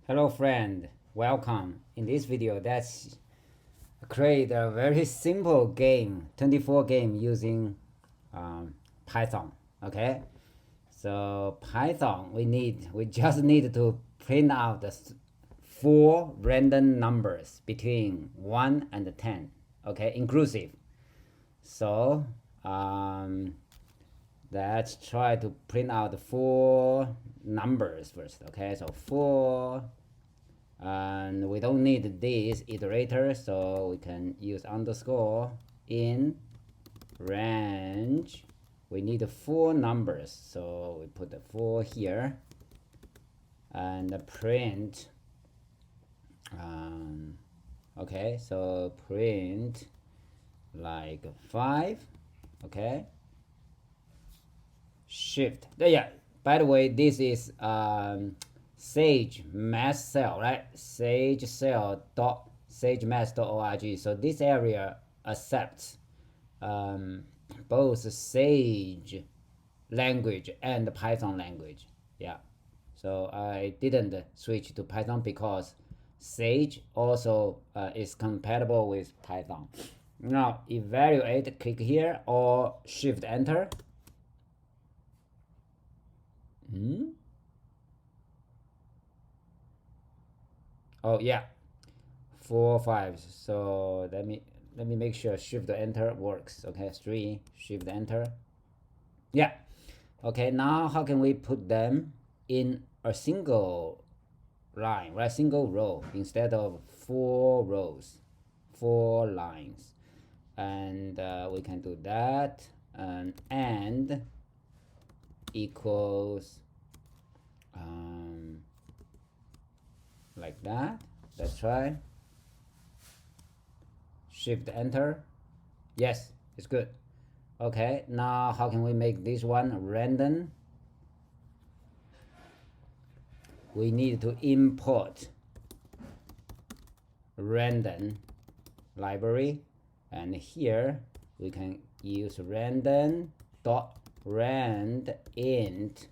Hello friend, welcome. In this video, let's create a very simple game, 24 game using Python. Okay, so Python, we just need to print out the four random numbers between 1 and 10. Okay, inclusive. So let's try to print out four numbers first. Okay, so four. And we don't need this iterator, so we can use underscore in range. We need four numbers, so we put the 4 here and print. Okay, so print like 5. Okay, shift. Yeah, by the way, this is Sage math cell, right? Sage cell dot sagemath.org. So this area accepts both Sage language and Python language. Yeah. So I didn't switch to Python because Sage also is compatible with Python. Now evaluate, click here or shift enter. Oh yeah, 4 5. So let me make sure shift enter works. Okay, 3 shift enter. Yeah. Okay, now how can we put them in a single line, right? Single row instead of 4 rows, 4 lines. And we can do that. And equals like that. Let's try. Shift enter. Yes, it's good. Okay, now how can we make this one random? We need to import random library, and here we can use random dot rand int,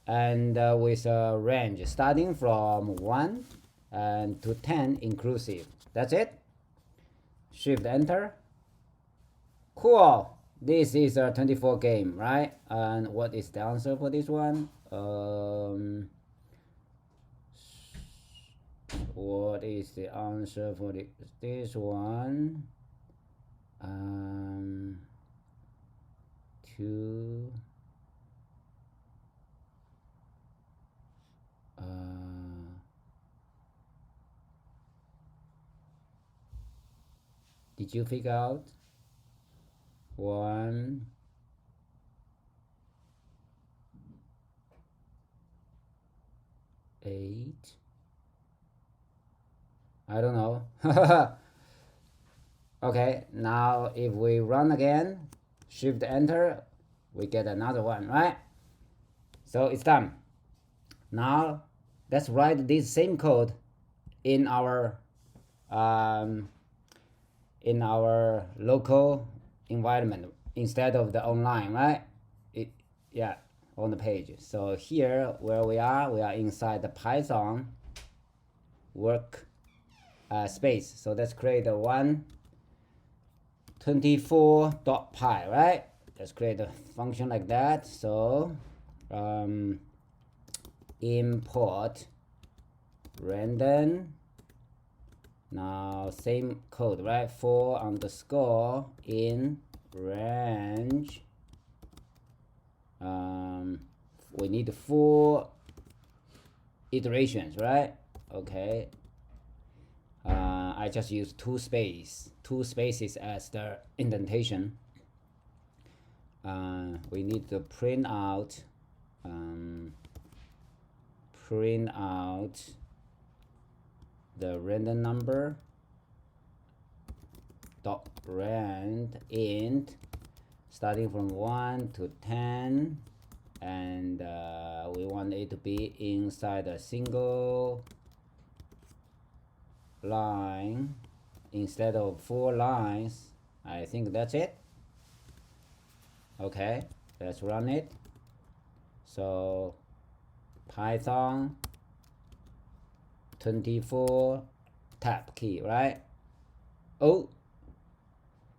and with a range starting from 1 and to 10 inclusive. That's it. Shift enter. Cool. This is a 24 game, right? And what is the answer for this one? What is the answer for this one? 2 did you figure out? 1 8. I don't know. Okay, now if we run again, shift enter, we get another one, right? So it's done. Now let's write this same code in our local environment instead of the online, right? Yeah, on the page. So here where we are inside the Python work space. So let's create a 124.py, right? Let's create a function like that. So import random. Now same code, right? 4 underscore in range. We need 4 iterations, right? Okay. I just use two spaces as the indentation. We need to print out the random number dot rand int starting from 1 to 10, and we want it to be inside a single line instead of 4 lines. I think that's it. Okay, let's run it. So Python 24 tab key, right? Oh,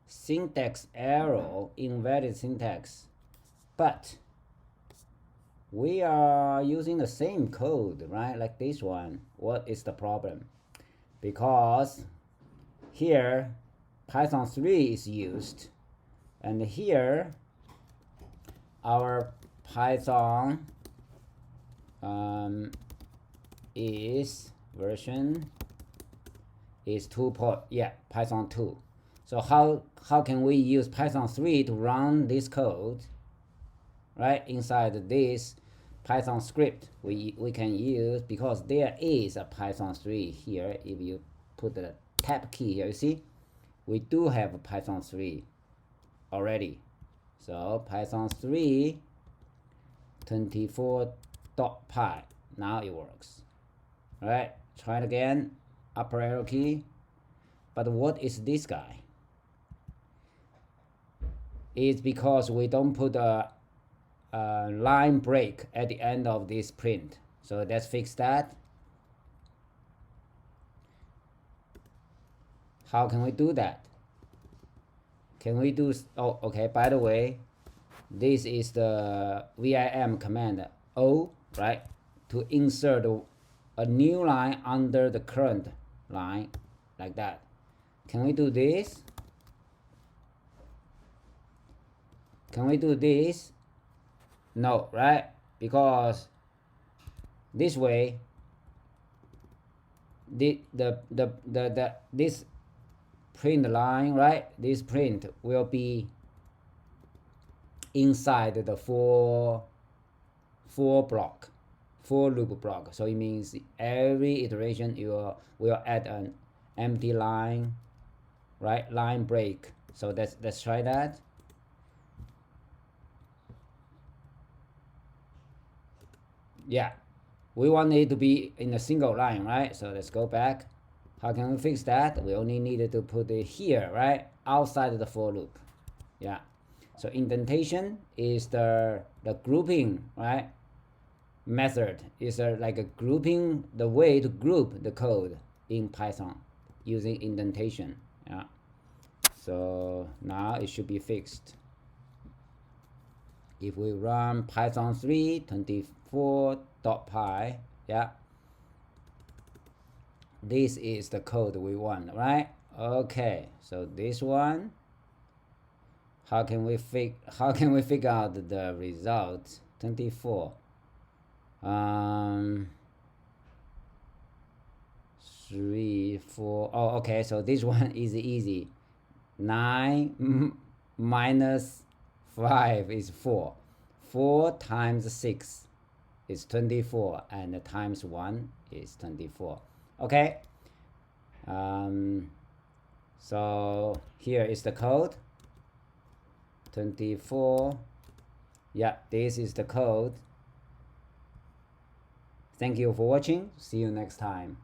syntax error, invalid syntax. But we are using the same code, right? Like this one. What is the problem? Because here Python3 is used, and here our Python is version is 2. Python 2. So how can we use Python 3 to run this code, right? Inside this Python script we can use, because there is a Python 3 here. If you put the tab key here, you see we do have a Python 3 already. So Python 3 24.py, now it works. All right, try it again, upper arrow key. But what is this guy? It's because we don't put a line break at the end of this print. So let's fix that. How can we do that? Can we do, oh, okay, by the way, this is the vim command O, right? To insert a new line under the current line, like that. Can we do this? Can we do this? No, right? Because this way, this print line, right? This print will be inside the for loop block. So it means every iteration you will add an empty line, right? Line break. So let's try that. Yeah, we want it to be in a single line, right? So let's go back. How can we fix that? We only needed to put it here, right? Outside the for loop. Yeah. So indentation is the grouping, right? Method is like a grouping, the way to group the code in Python using indentation. Yeah. So now it should be fixed. If we run Python 3 24.py, yeah, this is the code we want, right? Okay, so this one, how can we figure out the result? 24 3 4. Oh, okay, so this one is easy. 9 minus 5 is 4. 4 times 6 is 24, and times 1 is 24. Okay. So here is the code. 24. Yeah, this is the code. Thank you for watching. See you next time.